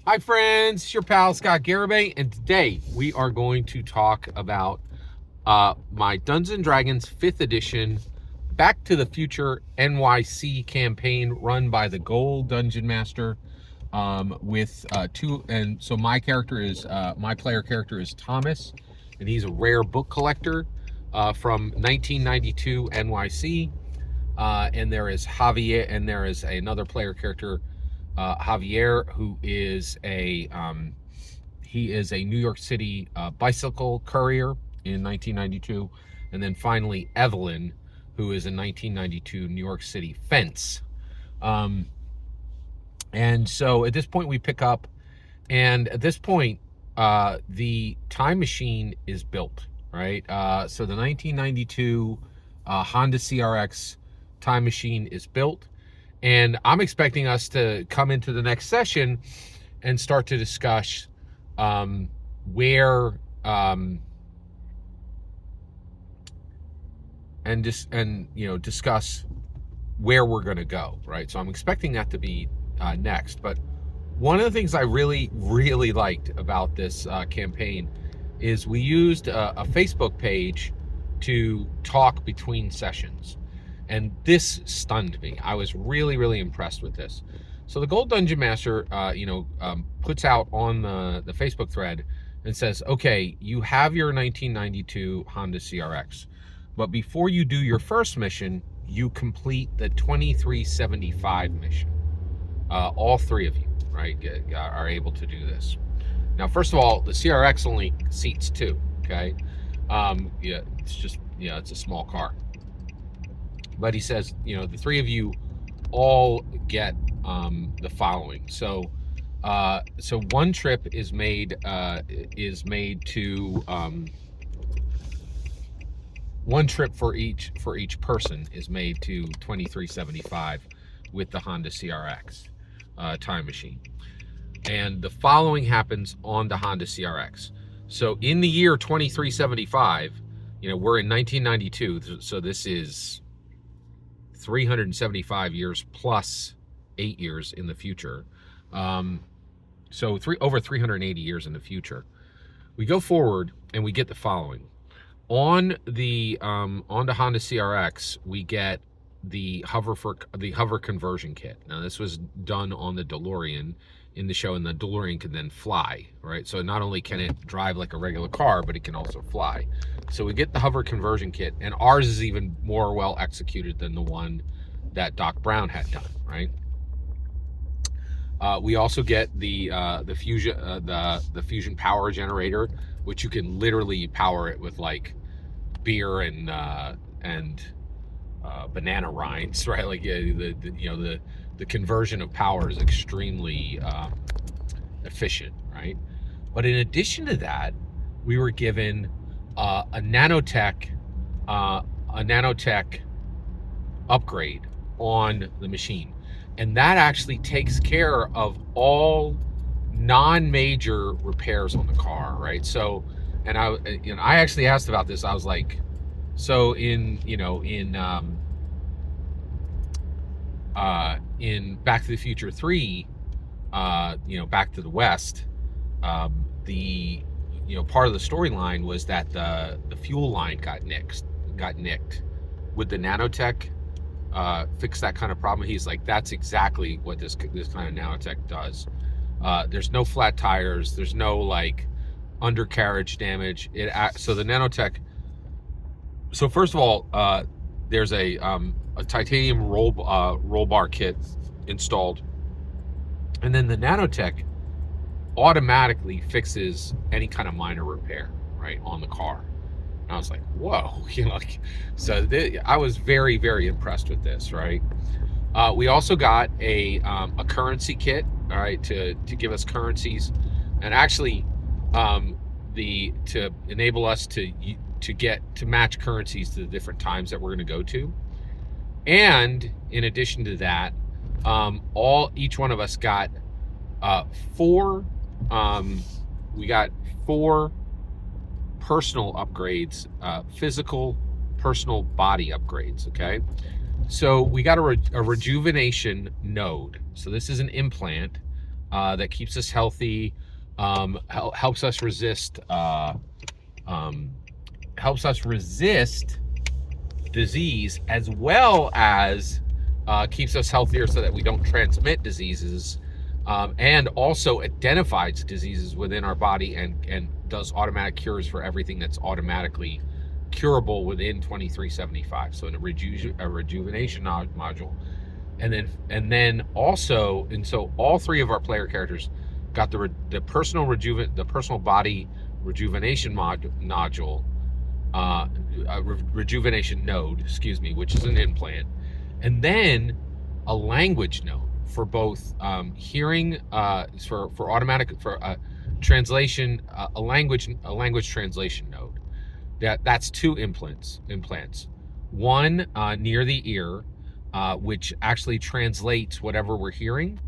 Hi friends, it's your pal Scott Garibay, and today we are going to talk about my Dungeons & Dragons 5th edition Back to the Future NYC campaign run by the Gold Dungeon Master with two, and so my player character is Thomas, and he's a rare book collector from 1992 NYC, and there is Javier, and there is another player character, Javier, who is he is a New York City bicycle courier in 1992, and then finally Evelyn, who is a 1992 New York City fence. And so at this point we pick up, and at this point the time machine is built, right? So the 1992 Honda CRX time machine is built, and I'm expecting us to come into the next session and start to discuss where discuss where we're going to go, right? So I'm expecting that to be next. But one of the things I really liked about this campaign is we used a Facebook page to talk between sessions, and this stunned me. I was really impressed with this. So the Gold Dungeon Master puts out on the Facebook thread and says, okay, you have your 1992 Honda CRX, but before you do your first mission, you complete the 2375 mission. All three of you, right, are able to do this. Now, first of all, the CRX only seats 2, okay? It's a small car. But he says, the three of you all get the following. So one trip is made to one trip for each person is made to 2375 with the Honda CRX time machine. And the following happens on the Honda CRX. So in the year 2375, we're in 1992, so this is 375 years plus 8 years in the future. So over 380 years in the future. We go forward and we get the following. On the Honda CRX, we get the hover conversion kit. Now this was done on the DeLorean in the show, and the DeLorean can then fly, right? So not only can it drive like a regular car, but it can also fly. So we get the hover conversion kit, and ours is even more well executed than the one that Doc Brown had done, right? We also get the fusion power generator, which you can literally power it with like beer and banana rinds, right? Like the conversion of power is extremely efficient, right? But in addition to that, we were given a nanotech upgrade on the machine, and that actually takes care of all non-major repairs on the car, right? So, and I actually asked about this. I was like, so in Back to the Future 3, Back to the West, the part of the storyline was that the fuel line got nicked. Would the nanotech fix that kind of problem? He's like, that's exactly what this kind of nanotech does. There's no flat tires. There's no like undercarriage damage. So the nanotech. So first of all, there's a titanium roll bar kit installed, and then the nanotech automatically fixes any kind of minor repair, right, on the car. And I was like, whoa, I was very impressed with this, right? We also got a currency kit, all right, to give us currencies, and actually to enable us to match currencies to the different times that we're going to go to. And in addition to that, each one of us got four personal upgrades, physical personal body upgrades. Okay, so we got a rejuvenation node. So this is an implant that keeps us healthy, helps us resist um, helps us resist disease, as well as keeps us healthier so that we don't transmit diseases, and also identifies diseases within our body and does automatic cures for everything that's automatically curable within 2375. So in a rejuvenation module, and then also, and so all three of our player characters got the personal body rejuvenation nodule, rejuvenation node, excuse me, which is an implant, and then a language node for both hearing, for automatic, for translation, a language translation node. That's two implants. One near the ear, which actually translates whatever we're hearing,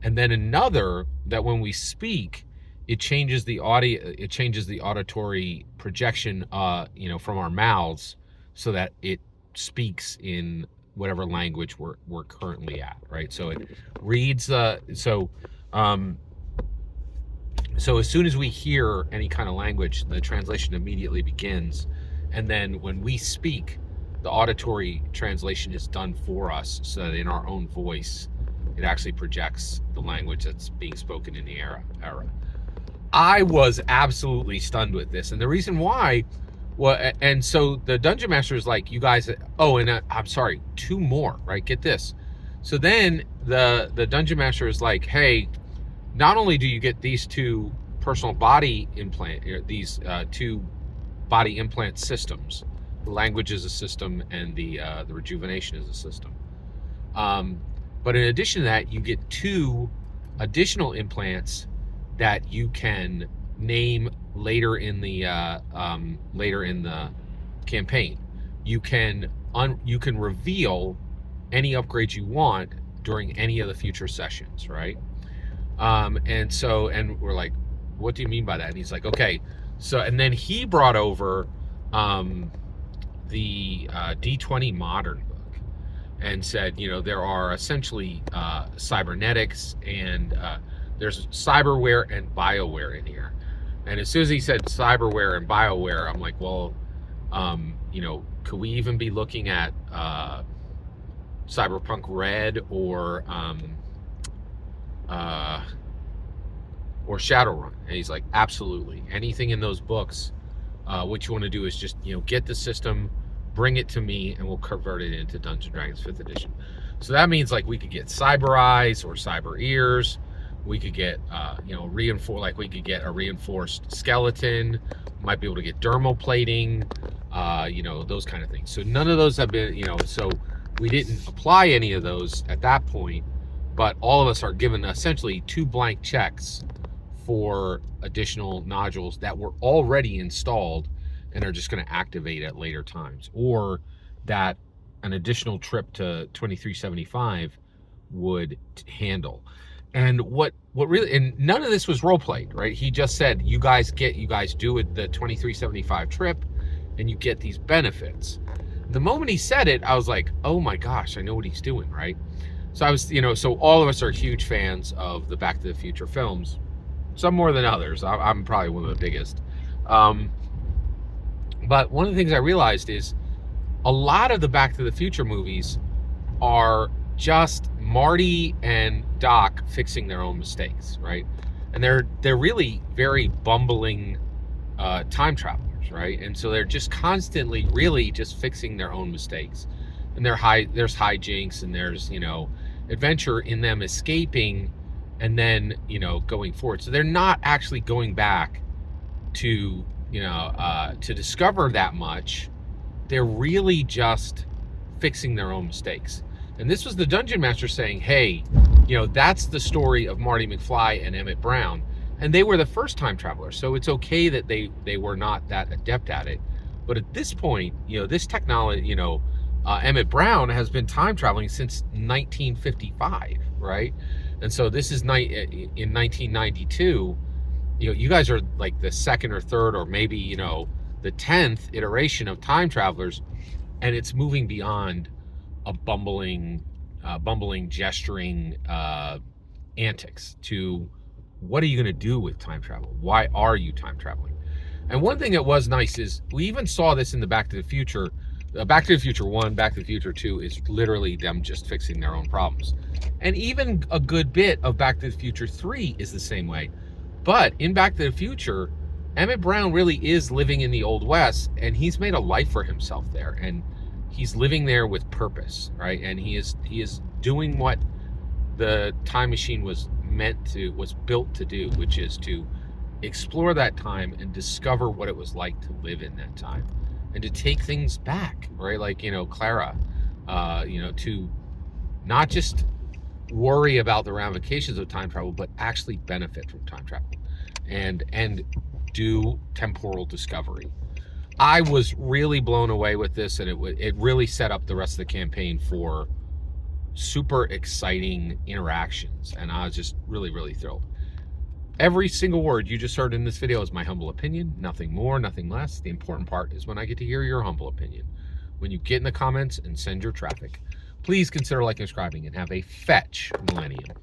and then another that when we speak, it changes the auditory projection, from our mouths, so that it speaks in whatever language we're currently at, right? So it reads, so as soon as we hear any kind of language, the translation immediately begins. And then when we speak, the auditory translation is done for us, so that in our own voice, it actually projects the language that's being spoken in the era. I was absolutely stunned with this. And the reason why, well, and so the Dungeon Master is like, you guys, I'm sorry, two more, right? Get this. So then the Dungeon Master is like, hey, not only do you get these two personal body implant, these two body implant systems, the language is a system and the rejuvenation is a system. But in addition to that, you get two additional implants that you can name later in the campaign. You can reveal any upgrades you want during any of the future sessions, right? And we're like, what do you mean by that? And he's like, okay. So, and then he brought over the D20 Modern book and said, there are essentially cybernetics, and there's cyberware and bioware in here. And as soon as he said cyberware and bioware, I'm like, well, could we even be looking at Cyberpunk Red or Shadowrun? And he's like, absolutely. Anything in those books, what you want to do is just, get the system, bring it to me, and we'll convert it into Dungeons & Dragons 5th edition. So that means like we could get cyber eyes or cyber ears. We could get, we could get a reinforced skeleton. Might be able to get dermal plating, those kind of things. So none of those have been, so we didn't apply any of those at that point, but all of us are given essentially two blank checks for additional nodules that were already installed and are just going to activate at later times, or that an additional trip to 2375 would handle. And what really, and none of this was role played, right? He just said, you guys do it, the 2375 trip, and you get these benefits. The moment he said it, I was like, oh my gosh, I know what he's doing, right? So I was, so all of us are huge fans of the Back to the Future films, some more than others. I'm probably one of the biggest. But one of the things I realized is a lot of the Back to the Future movies are just Marty and Doc fixing their own mistakes, right? And they're really very bumbling time travelers, right? And so they're just constantly really just fixing their own mistakes. And there's hijinks, and there's, adventure in them escaping and then, going forward. So they're not actually going back to, to discover that much. They're really just fixing their own mistakes. And this was the Dungeon Master saying, hey, that's the story of Marty McFly and Emmett Brown. And they were the first time travelers. So it's okay that they were not that adept at it. But at this point, this technology, Emmett Brown has been time traveling since 1955, right? And so this is in 1992. You guys are like the second or third, or maybe, the 10th iteration of time travelers. And it's moving beyond a bumbling, gesturing, antics to what are you going to do with time travel? Why are you time traveling? And one thing that was nice is we even saw this in the Back to the Future. Back to the Future 1, Back to the Future 2 is literally them just fixing their own problems. And even a good bit of Back to the Future 3 is the same way. But in Back to the Future, Emmett Brown really is living in the Old West, and he's made a life for himself there. And he's living there with purpose, right? And he is doing what the time machine was built to do, which is to explore that time and discover what it was like to live in that time and to take things back, right? Like, Clara, to not just worry about the ramifications of time travel, but actually benefit from time travel and do temporal discovery. I was really blown away with this, and it really set up the rest of the campaign for super exciting interactions, and I was just really, really thrilled. Every single word you just heard in this video is my humble opinion, nothing more, nothing less. The important part is when I get to hear your humble opinion. When you get in the comments and send your traffic, please consider liking and subscribing, and have a fetch millennium.